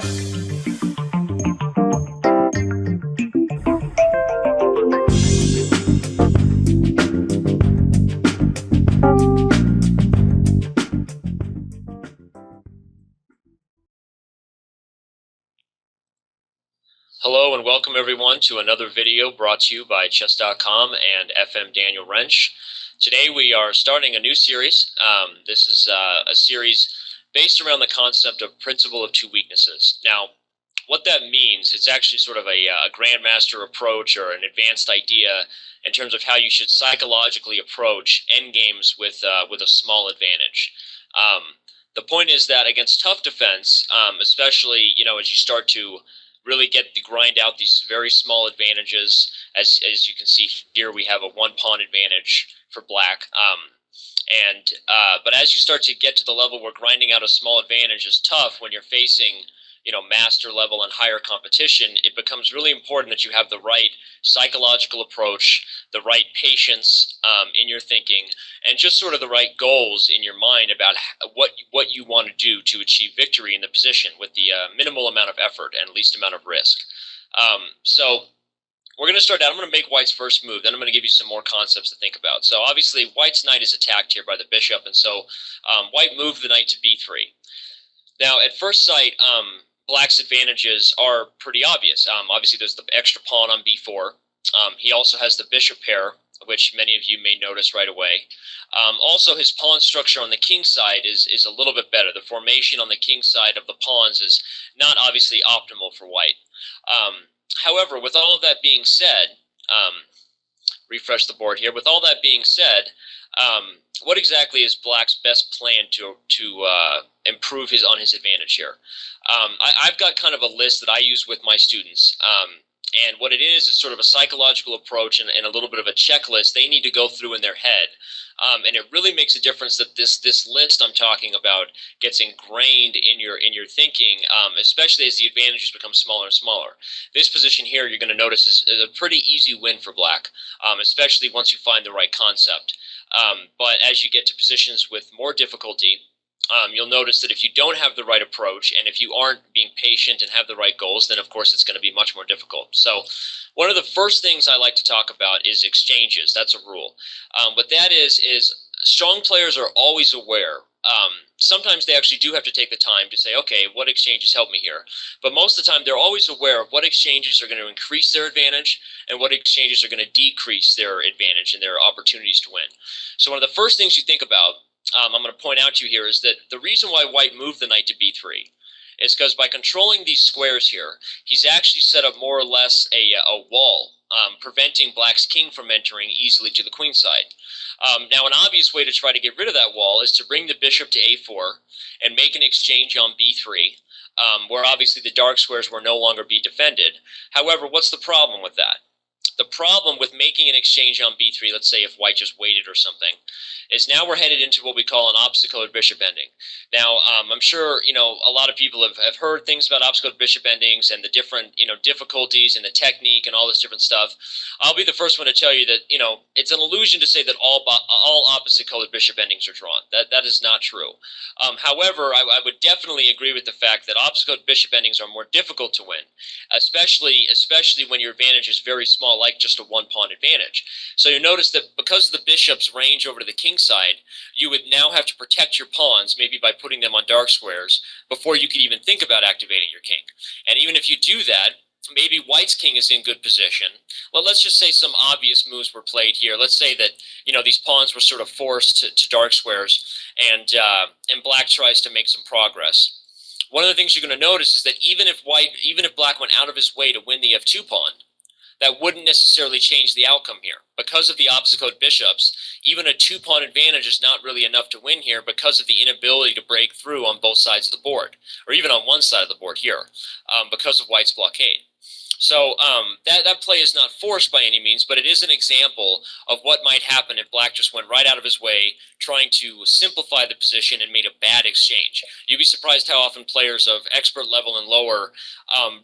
Hello and welcome everyone to another video brought to you by Chess.com and FM Daniel Wrench. Today we are starting a new series. This is a series based around the concept of principle of two weaknesses. Now, what that means, it's actually sort of a grandmaster approach or an advanced idea in terms of how you should psychologically approach endgames with a small advantage. The point is that against tough defense, especially as you start to really get to grind out these very small advantages. As you can see here, we have a one pawn advantage for black. But as you start to get to the level where grinding out a small advantage is tough when you're facing master level and higher competition, it becomes really important that you have the right psychological approach, the right patience in your thinking, and just sort of the right goals in your mind about what you want to do to achieve victory in the position with the minimal amount of effort and least amount of risk. So we're going to start out. I'm going to make White's first move, then I'm going to give you some more concepts to think about. So obviously White's knight is attacked here by the bishop, and so White moved the knight to b3. Now, at first sight, Black's advantages are pretty obvious. Obviously, there's the extra pawn on b4. He also has the bishop pair, which many of you may notice right away. Also, his pawn structure on the king side is a little bit better. The formation on the king side of the pawns is not obviously optimal for White. However, with all of that being said, refresh the board here. With all that being said, what exactly is Black's best plan to improve on his advantage here? I've got kind of a list that I use with my students, and what it is sort of a psychological approach and a little bit of a checklist they need to go through in their head. And it really makes a difference that this list I'm talking about gets ingrained in your thinking, especially as the advantages become smaller and smaller. This position here, you're going to notice, is a pretty easy win for Black, especially once you find the right concept. But as you get to positions with more difficulty, you'll notice that if you don't have the right approach and if you aren't being patient and have the right goals, then of course it's going to be much more difficult. So one of the first things I like to talk about is exchanges. That's a rule. What that is strong players are always aware. Sometimes they actually do have to take the time to say, okay, what exchanges help me here? But most of the time they're always aware of what exchanges are going to increase their advantage and what exchanges are going to decrease their advantage and their opportunities to win. So one of the first things you think about, I'm going to point out to you here, is that the reason why White moved the knight to b3 is because by controlling these squares here, he's actually set up more or less a wall, preventing Black's king from entering easily to the queen side. Now, an obvious way to try to get rid of that wall is to bring the bishop to a4 and make an exchange on b3, where obviously the dark squares will no longer be defended. However, what's the problem with that? The problem with making an exchange on b3, let's say if White just waited or something, is now we're headed into what we call an opposite-colored bishop ending. Now, I'm sure, a lot of people have heard things about opposite-colored bishop endings and the different, difficulties and the technique and all this different stuff. I'll be the first one to tell you that, it's an illusion to say that all opposite-colored bishop endings are drawn. That is not true. However, I would definitely agree with the fact that opposite-colored bishop endings are more difficult to win, especially when your advantage is very small, like just a one-pawn advantage. So you notice that because of the bishop's range over to the king side, you would now have to protect your pawns, maybe by putting them on dark squares, before you could even think about activating your king. And even if you do that, maybe White's king is in good position. Well, let's just say some obvious moves were played here. Let's say that these pawns were sort of forced to dark squares, and Black tries to make some progress. One of the things you're going to notice is that even if Black went out of his way to win the f2 pawn, that wouldn't necessarily change the outcome here. Because of the opposite-colored bishops, even a two-pawn advantage is not really enough to win here because of the inability to break through on both sides of the board, or even on one side of the board here, because of White's blockade. So that play is not forced by any means, but it is an example of what might happen if Black just went right out of his way trying to simplify the position and made a bad exchange. You'd be surprised how often players of expert level and lower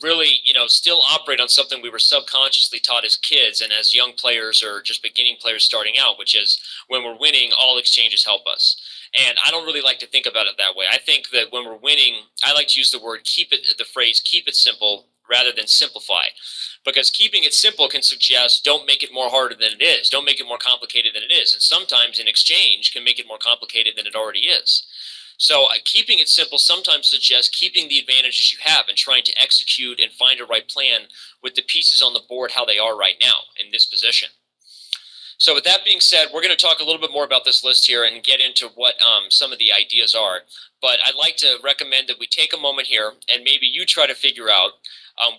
really, still operate on something we were subconsciously taught as kids and as young players or just beginning players starting out, which is when we're winning, all exchanges help us. And I don't really like to think about it that way. I think that when we're winning, I like to use the phrase, keep it simple rather than simplify. Because keeping it simple can suggest don't make it more harder than it is. Don't make it more complicated than it is. And sometimes in exchange can make it more complicated than it already is. So keeping it simple sometimes suggests keeping the advantages you have and trying to execute and find a right plan with the pieces on the board how they are right now in this position. So with that being said, we're going to talk a little bit more about this list here and get into what some of the ideas are. But I'd like to recommend that we take a moment here and maybe you try to figure out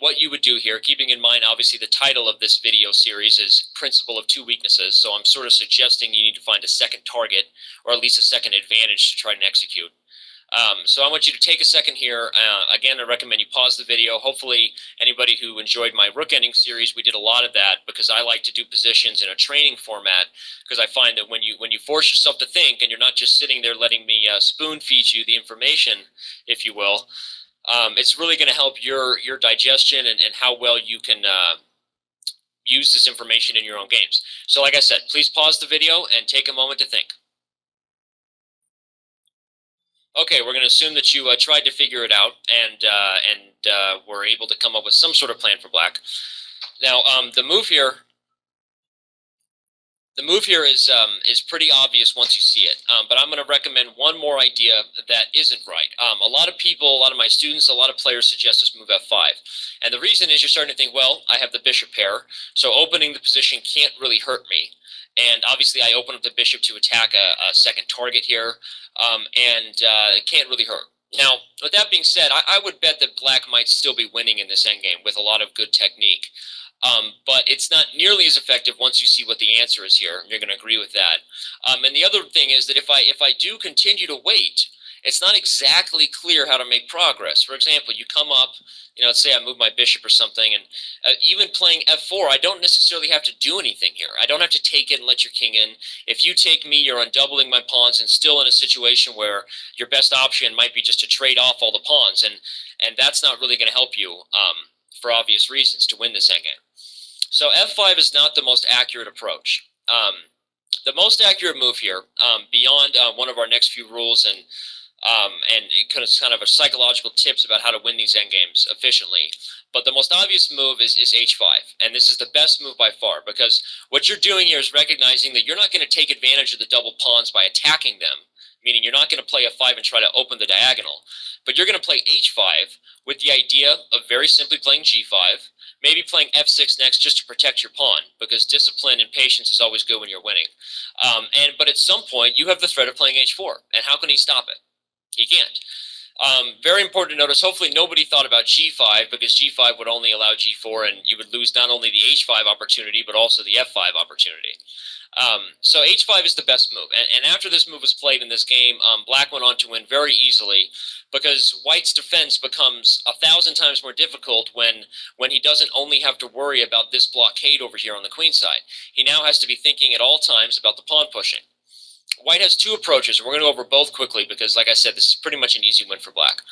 what you would do here, keeping in mind, obviously, the title of this video series is Principle of Two Weaknesses. So I'm sort of suggesting you need to find a second target or at least a second advantage to try and execute. So I want you to take a second here. Again, I recommend you pause the video. Hopefully, anybody who enjoyed my rook ending series, we did a lot of that because I like to do positions in a training format because I find that when you force yourself to think and you're not just sitting there letting me spoon feed you the information, if you will, it's really going to help your digestion and how well you can use this information in your own games. So like I said, please pause the video and take a moment to think. Okay, we're going to assume that you tried to figure it out and were able to come up with some sort of plan for black. Now, the move here is pretty obvious once you see it, but I'm going to recommend one more idea that isn't right. A lot of people, a lot of my students, a lot of players suggest this move f5. And the reason is you're starting to think, well, I have the bishop pair, so opening the position can't really hurt me. And obviously I open up the bishop to attack a second target here, and it can't really hurt. Now, with that being said, I would bet that black might still be winning in this endgame with a lot of good technique. But it's not nearly as effective once you see what the answer is here. You're going to agree with that. And the other thing is that if I do continue to wait, it's not exactly clear how to make progress. For example, you come up, let's say I move my bishop or something, and even playing f4, I don't necessarily have to do anything here. I don't have to take it and let your king in. If you take me, you're undoubling my pawns and still in a situation where your best option might be just to trade off all the pawns, and that's not really going to help you for obvious reasons to win this endgame. So f5 is not the most accurate approach. The most accurate move here, beyond one of our next few rules and kind of a psychological tips about how to win these endgames efficiently, but the most obvious move is h5, and this is the best move by far because what you're doing here is recognizing that you're not going to take advantage of the double pawns by attacking them, meaning you're not going to play f5 and try to open the diagonal, but you're going to play h5 with the idea of very simply playing g5, maybe playing f6 next just to protect your pawn, because discipline and patience is always good when you're winning. But at some point, you have the threat of playing h4, and how can he stop it? He can't. Very important to notice, hopefully nobody thought about g5, because g5 would only allow g4, and you would lose not only the h5 opportunity, but also the f5 opportunity. So h5 is the best move, and after this move was played in this game, black went on to win very easily, because white's defense becomes 1,000 times more difficult when he doesn't only have to worry about this blockade over here on the queen side. He now has to be thinking at all times about the pawn pushing. White has two approaches, and we're going to go over both quickly because, like I said, this is pretty much an easy win for black.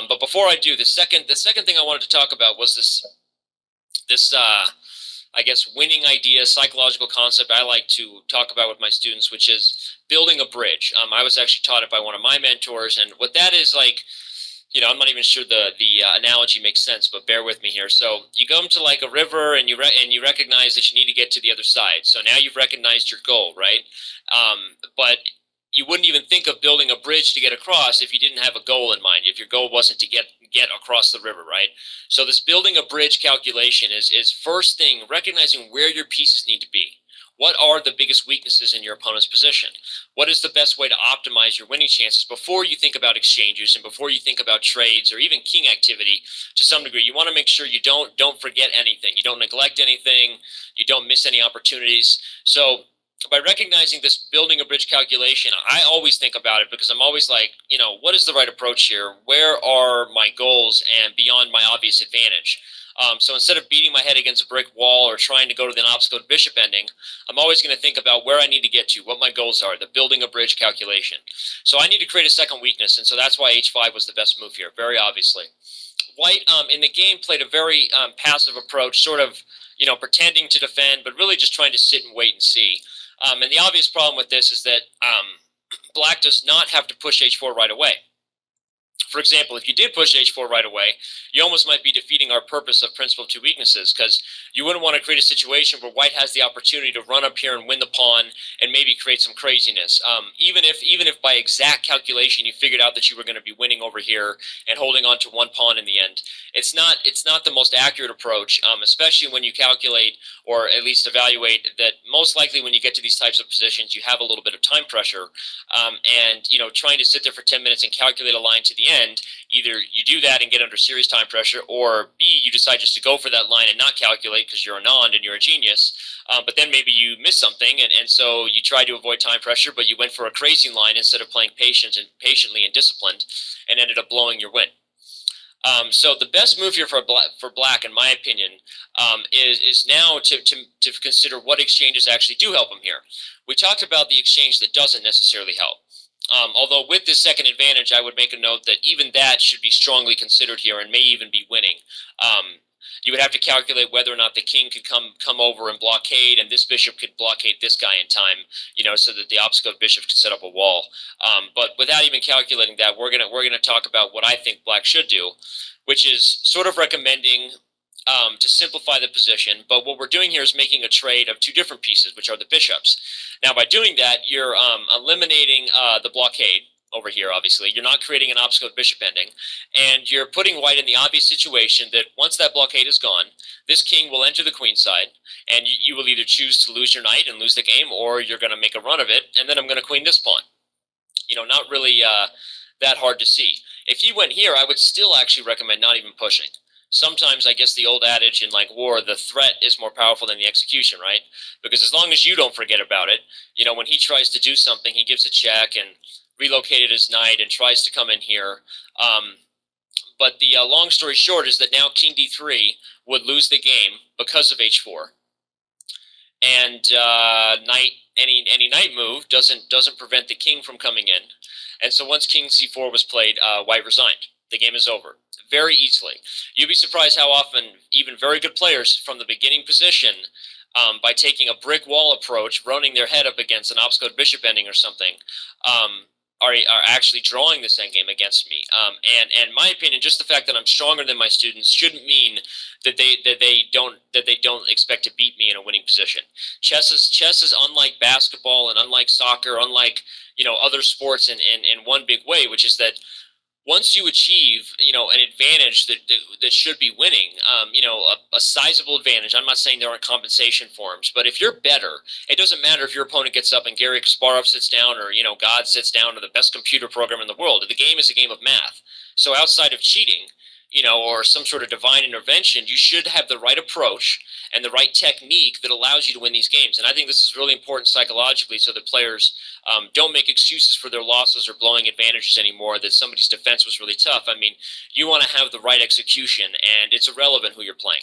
But before I do, the second thing I wanted to talk about was this I guess, winning idea, psychological concept I like to talk about with my students, which is building a bridge. I was actually taught it by one of my mentors, and what that is like, I'm not even sure the analogy makes sense, but bear with me here. So you go into like a river, and you recognize that you need to get to the other side. So now you've recognized your goal, right? But you wouldn't even think of building a bridge to get across if you didn't have a goal in mind, if your goal wasn't to get across the river, right? So this building a bridge calculation is first thing, recognizing where your pieces need to be. What are the biggest weaknesses in your opponent's position? What is the best way to optimize your winning chances before you think about exchanges and before you think about trades or even king activity to some degree? You want to make sure you don't forget anything. You don't neglect anything. You don't miss any opportunities. So by recognizing this building a bridge calculation, I always think about it because I'm always like, what is the right approach here? Where are my goals and beyond my obvious advantage? So instead of beating my head against a brick wall or trying to go to the obstacle to bishop ending, I'm always going to think about where I need to get to, what my goals are, the building a bridge calculation. So I need to create a second weakness, and so that's why h5 was the best move here, very obviously. White in the game played a very passive approach, sort of pretending to defend, but really just trying to sit and wait and see. And the obvious problem with this is that black does not have to push h4 right away. For example, if you did push h4 right away, you almost might be defeating our purpose of principle of two weaknesses, because you wouldn't want to create a situation where white has the opportunity to run up here and win the pawn and maybe create some craziness. Even if by exact calculation you figured out that you were going to be winning over here and holding on to one pawn in the end, it's not the most accurate approach, especially when you calculate or at least evaluate that most likely when you get to these types of positions you have a little bit of time pressure, and trying to sit there for 10 minutes and calculate a line to the end, either you do that and get under serious time pressure, or B, you decide just to go for that line and not calculate because you're a non and you're a genius, but then maybe you miss something, and so you try to avoid time pressure, but you went for a crazy line instead of playing patiently and disciplined, and ended up blowing your win. So the best move here for black, in my opinion, is now to consider what exchanges actually do help him here. We talked about the exchange that doesn't necessarily help. Although with this second advantage, I would make a note that even that should be strongly considered here and may even be winning. You would have to calculate whether or not the king could come over and blockade, and this bishop could blockade this guy in time, so that the obscure bishop could set up a wall. But without even calculating that, we're gonna talk about what I think black should do, which is sort of recommending to simplify the position. But what we're doing here is making a trade of two different pieces, which are the bishops. Now, by doing that, you're eliminating the blockade over here, obviously. You're not creating an obstacle bishop ending, and you're putting white in the obvious situation that once that blockade is gone, this king will enter the queen side, and you will either choose to lose your knight and lose the game, or you're going to make a run of it, and then I'm going to queen this pawn. Not really that hard to see. If you went here, I would still actually recommend not even pushing. Sometimes, I guess the old adage in war, the threat is more powerful than the execution, right? Because as long as you don't forget about it, when he tries to do something, he gives a check and relocated his knight and tries to come in here. But the long story short is that now king d3 would lose the game because of h4, and any knight move doesn't prevent the king from coming in. And so once king c4 was played, white resigned. The game is over very easily. You'd be surprised how often even very good players from the beginning position, by taking a brick wall approach, running their head up against an obscure bishop ending or something, are actually drawing this endgame against me. And in my opinion, just the fact that I'm stronger than my students shouldn't mean that they don't expect to beat me in a winning position. Chess is unlike basketball and unlike soccer, unlike other sports in one big way, which is that once you achieve, an advantage that should be winning, a sizable advantage. I'm not saying there aren't compensation forms, but if you're better, it doesn't matter if your opponent gets up and Garry Kasparov sits down, or God sits down, or the best computer program in the world. The game is a game of math. So outside of cheating, or some sort of divine intervention, you should have the right approach and the right technique that allows you to win these games. And I think this is really important psychologically, so that players don't make excuses for their losses or blowing advantages anymore, that somebody's defense was really tough. I mean, you want to have the right execution, and it's irrelevant who you're playing.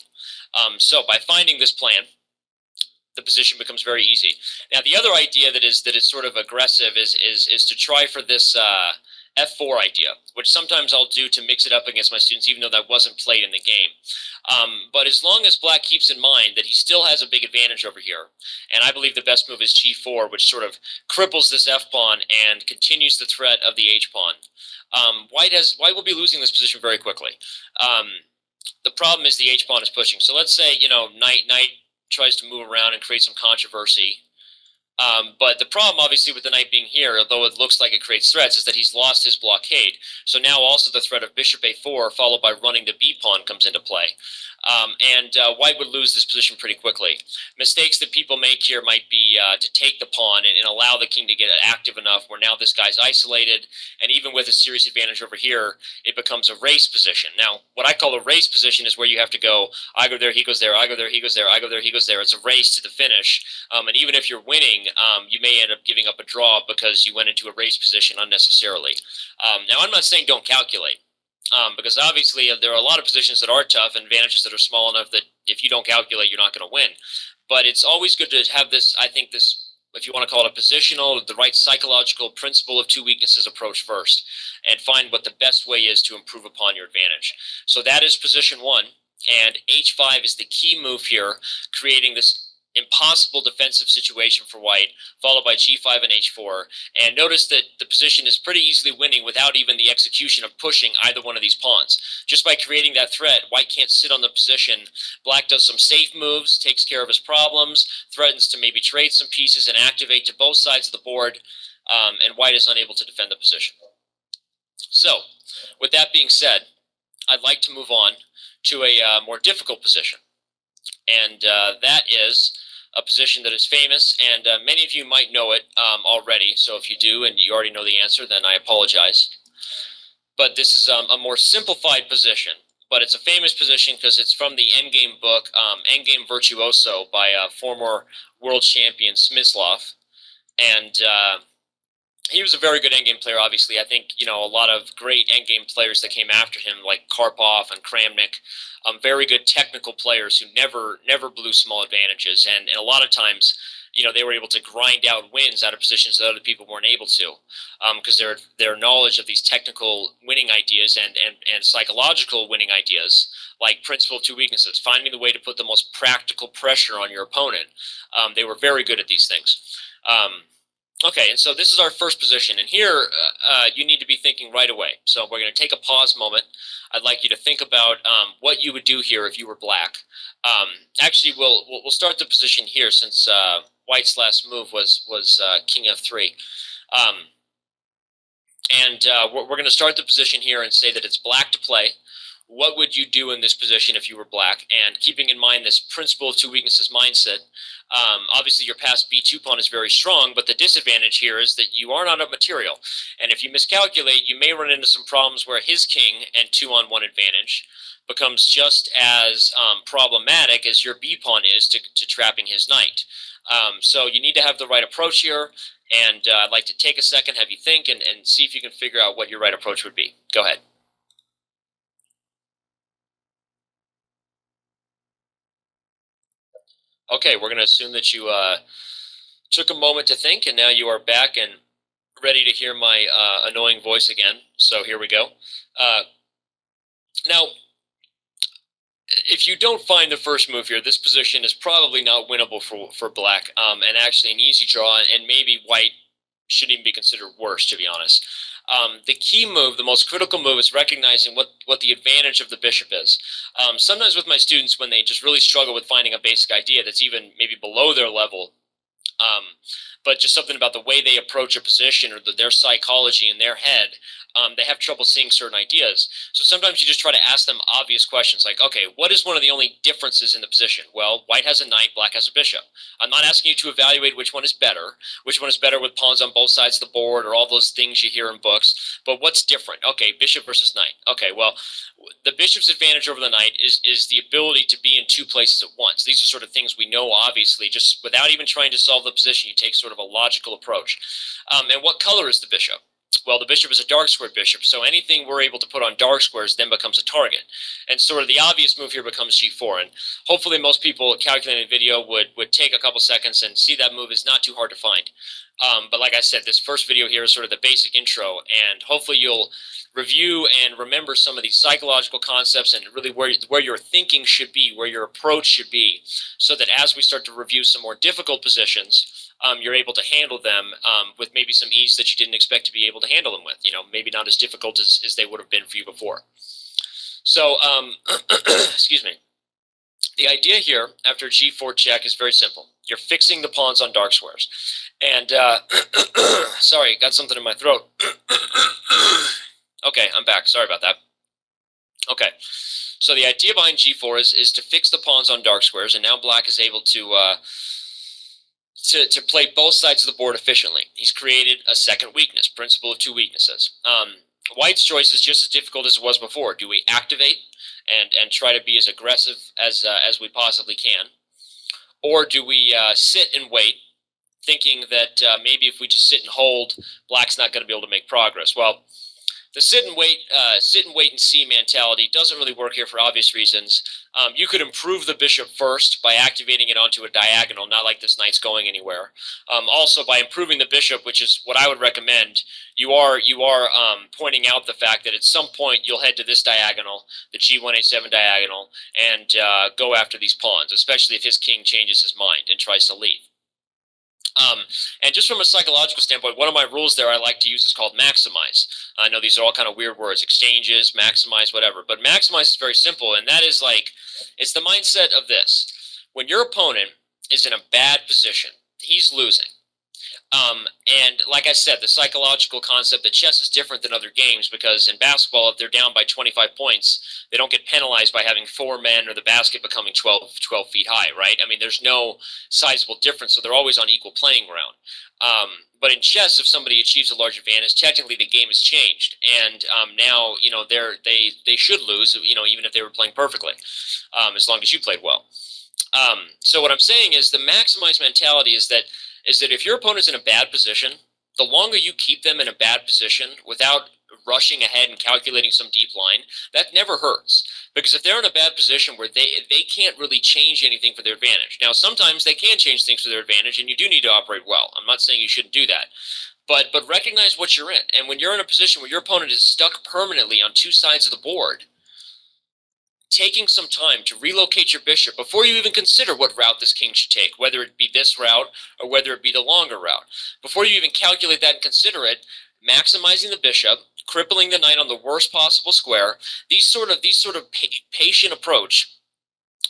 So by finding this plan, the position becomes very easy. Now, the other idea that is sort of aggressive is to try for this F4 idea, which sometimes I'll do to mix it up against my students, even though that wasn't played in the game. But as long as black keeps in mind that he still has a big advantage over here, and I believe the best move is g4, which sort of cripples this f-pawn and continues the threat of the h-pawn, white will be losing this position very quickly. The problem is the h-pawn is pushing. So let's say, knight tries to move around and create some controversy. But the problem, obviously, with the knight being here, although it looks like it creates threats, is that he's lost his blockade. So now also the threat of bishop a4, followed by running the b-pawn, comes into play. And white would lose this position pretty quickly. Mistakes that people make here might be to take the pawn and allow the king to get active enough where now this guy's isolated, and even with a serious advantage over here, it becomes a race position. Now, what I call a race position is where you have to go, I go there, he goes there, I go there, he goes there, I go there, he goes there. It's a race to the finish. And even if you're winning, you may end up giving up a draw because you went into a race position unnecessarily. Now, I'm not saying don't calculate. Because obviously there are a lot of positions that are tough and advantages that are small enough that if you don't calculate, you're not going to win. But it's always good to have this, I think this, if you want to call it a positional, the right psychological principle of two weaknesses approach first, and find what the best way is to improve upon your advantage. So that is position one, and h5 is the key move here, creating this impossible defensive situation for white, followed by g5 and h4. And notice that the position is pretty easily winning without even the execution of pushing either one of these pawns. Just by creating that threat, white can't sit on the position. Black does some safe moves, takes care of his problems, threatens to maybe trade some pieces and activate to both sides of the board, and white is unable to defend the position. So, with that being said, I'd like to move on to a more difficult position. And that is a position that is famous, and many of you might know it already. So if you do and you already know the answer, then I apologize. But this is a more simplified position, but it's a famous position because it's from the endgame book, Endgame Virtuoso, by former world champion Smyslov. And he was a very good endgame player, obviously. I think, a lot of great endgame players that came after him, like Karpov and Kramnik, very good technical players who never blew small advantages. And a lot of times, they were able to grind out wins out of positions that other people weren't able to, because their knowledge of these technical winning ideas and psychological winning ideas, like principle of two weaknesses, finding the way to put the most practical pressure on your opponent. They were very good at these things. Okay, and so this is our first position, and here you need to be thinking right away. So we're going to take a pause moment. I'd like you to think about what you would do here if you were black. Actually, we'll start the position here since white's last move was King F3. We're going to start the position here and say that it's black to play. What would you do in this position if you were black? And keeping in mind this principle of two weaknesses mindset, obviously your passed b2 pawn is very strong, but the disadvantage here is that you are not up material. And if you miscalculate, you may run into some problems where his king and 2-on-1 advantage becomes just as problematic as your b pawn is to trapping his knight. So you need to have the right approach here, and I'd like to take a second, have you think, and see if you can figure out what your right approach would be. Go ahead. Okay, we're going to assume that you took a moment to think, and now you are back and ready to hear my annoying voice again. So here we go. Now, if you don't find the first move here, this position is probably not winnable for black, and actually an easy draw, and maybe white shouldn't even be considered worse, to be honest. The key move, the most critical move, is recognizing what the advantage of the bishop is. Sometimes with my students, when they just really struggle with finding a basic idea that's even maybe below their level, but just something about the way they approach a position or their psychology in their head, they have trouble seeing certain ideas. So sometimes you just try to ask them obvious questions like, okay, what is one of the only differences in the position? Well, white has a knight, black has a bishop. I'm not asking you to evaluate which one is better with pawns on both sides of the board or all those things you hear in books, but what's different? Okay, bishop versus knight. Okay, well, the bishop's advantage over the knight is the ability to be in two places at once. These are sort of things we know, obviously, just without even trying to solve the position, you take sort of a logical approach. And what color is the bishop? Well, the bishop is a dark squared bishop, so anything we're able to put on dark squares then becomes a target. And sort of the obvious move here becomes g4, and hopefully most people calculating the video would take a couple seconds and see that move is not too hard to find. But like I said, this first video here is sort of the basic intro, and hopefully you'll review and remember some of these psychological concepts and really where your thinking should be, where your approach should be, so that as we start to review some more difficult positions, you're able to handle them with maybe some ease that you didn't expect to be able to handle them with. Maybe not as difficult as they would have been for you before. So, excuse me. The idea here after g4 check is very simple. You're fixing the pawns on dark squares. And, sorry, got something in my throat. Okay, I'm back. Sorry about that. Okay, so the idea behind g4 is to fix the pawns on dark squares, and now black is able to play both sides of the board efficiently. He's created a second weakness, principle of two weaknesses. White's choice is just as difficult as it was before. Do we activate and try to be as aggressive as we possibly can? Or do we sit and wait, thinking that maybe if we just sit and hold, black's not going to be able to make progress? Well, The sit and wait and see mentality doesn't really work here for obvious reasons. You could improve the bishop first by activating it onto a diagonal, not like this knight's going anywhere. Also, by improving the bishop, which is what I would recommend, you are pointing out the fact that at some point you'll head to this diagonal, the g1a7 diagonal, and go after these pawns, especially if his king changes his mind and tries to leave. And just from a psychological standpoint, one of my rules there I like to use is called maximize. I know these are all kind of weird words, exchanges, maximize, whatever. But maximize is very simple, and that is like, it's the mindset of this. When your opponent is in a bad position, he's losing. And like I said, the psychological concept that chess is different than other games because in basketball, if they're down by 25 points, they don't get penalized by having 4 men or the basket becoming 12 feet high, right? I mean, there's no sizable difference, so they're always on equal playing ground. But in chess, if somebody achieves a large advantage, technically the game has changed, and now they should lose, even if they were playing perfectly, as long as you played well. So what I'm saying is the maximize mentality is that if your opponent's in a bad position, the longer you keep them in a bad position without rushing ahead and calculating some deep line, that never hurts. Because if they're in a bad position where they can't really change anything for their advantage. Now, sometimes they can change things for their advantage, and you do need to operate well. I'm not saying you shouldn't do that. But recognize what you're in. And when you're in a position where your opponent is stuck permanently on two sides of the board, taking some time to relocate your bishop before you even consider what route this king should take, whether it be this route or whether it be the longer route. Before you even calculate that and consider it, maximizing the bishop, crippling the knight on the worst possible square, these sort of patient approach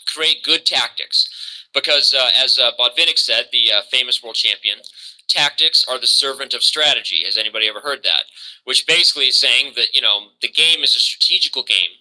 create good tactics. Because as Botvinnik said, the famous world champion, tactics are the servant of strategy. Has anybody ever heard that? Which basically is saying that, the game is a strategical game.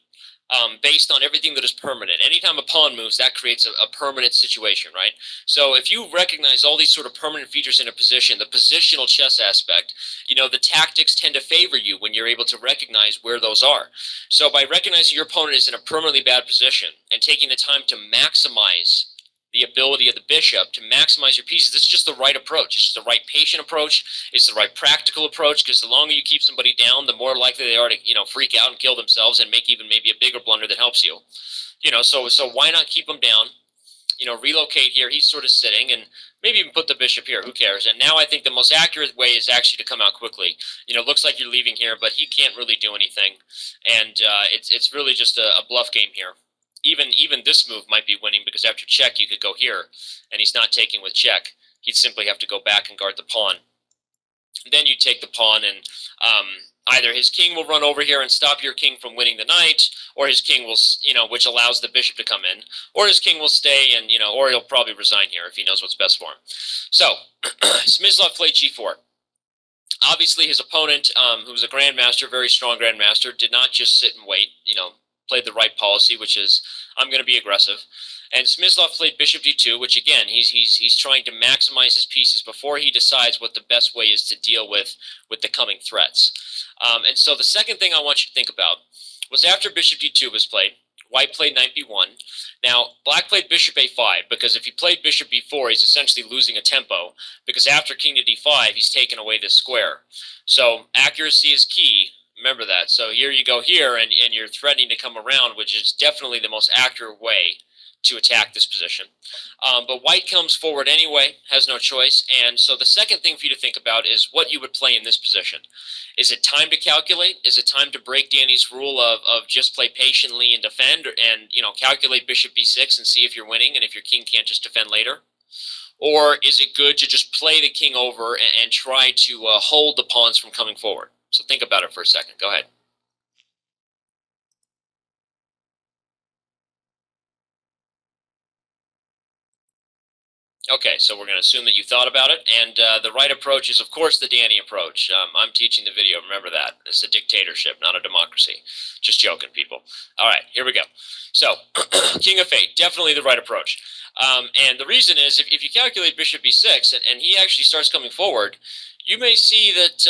Based on everything that is permanent. Anytime a pawn moves, that creates a permanent situation, right? So if you recognize all these sort of permanent features in a position, the positional chess aspect, the tactics tend to favor you when you're able to recognize where those are. So by recognizing your opponent is in a permanently bad position and taking the time to maximize the ability of the bishop to maximize your pieces. This is just the right approach. It's just the right patient approach. It's the right practical approach because the longer you keep somebody down, the more likely they are to, freak out and kill themselves and make even maybe a bigger blunder that helps you. So why not keep them down? Relocate here. He's sort of sitting and maybe even put the bishop here. Who cares? And now I think the most accurate way is actually to come out quickly. Looks like you're leaving here, but he can't really do anything. And it's really just a bluff game here. Even this move might be winning because after check you could go here, and he's not taking with check. He'd simply have to go back and guard the pawn. Then you take the pawn, and either his king will run over here and stop your king from winning the knight, or his king will, which allows the bishop to come in, or his king will stay and, or he'll probably resign here if he knows what's best for him. So, Smyslov played g4. Obviously, his opponent, who was a grandmaster, very strong grandmaster, did not just sit and wait, played the right policy, which is, I'm going to be aggressive. And Smyslov played bishop d2, which again, he's trying to maximize his pieces before he decides what the best way is to deal with the coming threats. And so the second thing I want you to think about was after bishop d2 was played, white played knight b1. Now, black played bishop a5, because if he played bishop b4, he's essentially losing a tempo, because after king to d5, he's taken away this square. So accuracy is key. Remember that. So here you go here, and you're threatening to come around, which is definitely the most accurate way to attack this position. But white comes forward anyway, has no choice. And so the second thing for you to think about is what you would play in this position. Is it time to calculate? Is it time to break Danny's rule of just play patiently and defend, and calculate bishop b6 and see if you're winning and if your king can't just defend later? Or is it good to just play the king over and try to hold the pawns from coming forward? So think about it for a second. Go ahead. Okay, so we're going to assume that you thought about it, and the right approach is, of course, the Danny approach. I'm teaching the video, remember that. It's a dictatorship, not a democracy. Just joking, people. All right, here we go. So, King of Fate, definitely the right approach. And the reason is, if you calculate bishop b6, and he actually starts coming forward, you may see that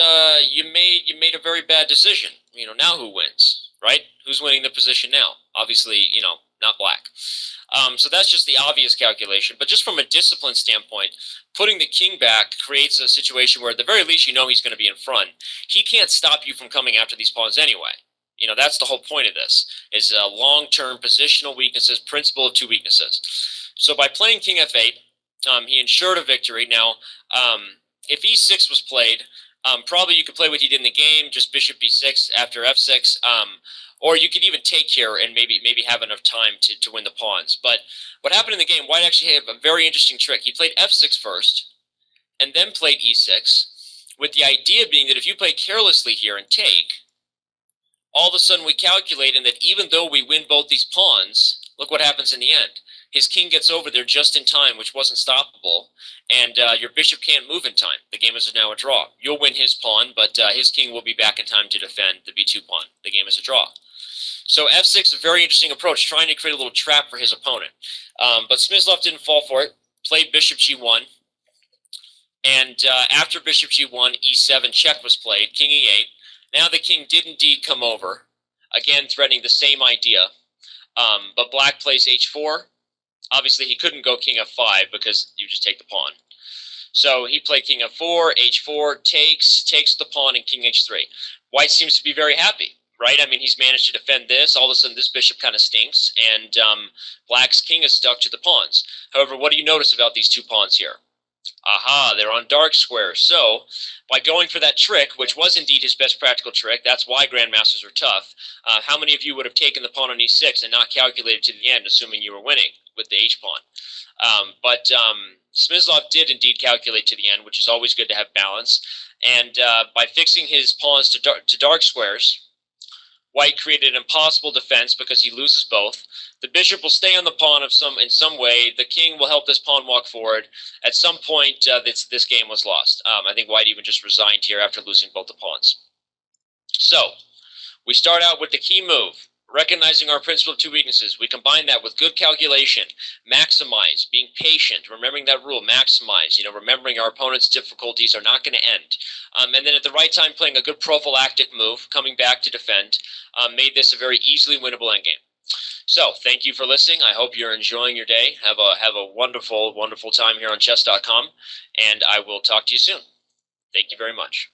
you made a very bad decision. Now who wins, right? Who's winning the position now? Obviously, not black. So that's just the obvious calculation. But just from a discipline standpoint, putting the king back creates a situation where at the very least you know he's going to be in front. He can't stop you from coming after these pawns anyway. You know, that's the whole point of this, is long-term positional weaknesses, principle of two weaknesses. So by playing king f8, he ensured a victory. Now, if e6 was played, probably you could play what he did in the game, just bishop b6 after f6, or you could even take here and maybe have enough time to win the pawns. But what happened in the game, White actually had a very interesting trick. He played f6 first, and then played e6, with the idea being that if you play carelessly here and take, all of a sudden we calculate in that even though we win both these pawns, look what happens in the end. His king gets over there just in time, which wasn't stoppable, and your bishop can't move in time. The game is now a draw. You'll win his pawn, but his king will be back in time to defend the b2 pawn. The game is a draw. So f6 is a very interesting approach, trying to create a little trap for his opponent. But Smyslov didn't fall for it, played bishop g1, and after bishop g1, e7 check was played, king e8. Now the king did indeed come over, again threatening the same idea. But black plays h4. Obviously, he couldn't go king f5 because you just take the pawn. So he played king f4, h4, takes the pawn, and king h3. White seems to be very happy, right? I mean, he's managed to defend this. All of a sudden, this bishop kind of stinks, and black's king is stuck to the pawns. However, what do you notice about these two pawns here? Aha, they're on dark squares. So, by going for that trick, which was indeed his best practical trick, that's why grandmasters are tough. How many of you would have taken the pawn on e6 and not calculated to the end, assuming you were winning with the h-pawn? But Smyslov did indeed calculate to the end, which is always good to have balance. And by fixing his pawns to dark squares, White created an impossible defense because he loses both. The bishop will stay on the pawn in some way. The king will help this pawn walk forward. At some point, this game was lost. I think White even just resigned here after losing both the pawns. So, we start out with the key move, recognizing our principle of two weaknesses. We combine that with good calculation, maximize, being patient, remembering that rule, maximize, remembering our opponent's difficulties are not going to end. And then at the right time, playing a good prophylactic move, coming back to defend, made this a very easily winnable endgame. So, thank you for listening. I hope you're enjoying your day. Have a wonderful, wonderful time here on Chess.com, and I will talk to you soon. Thank you very much.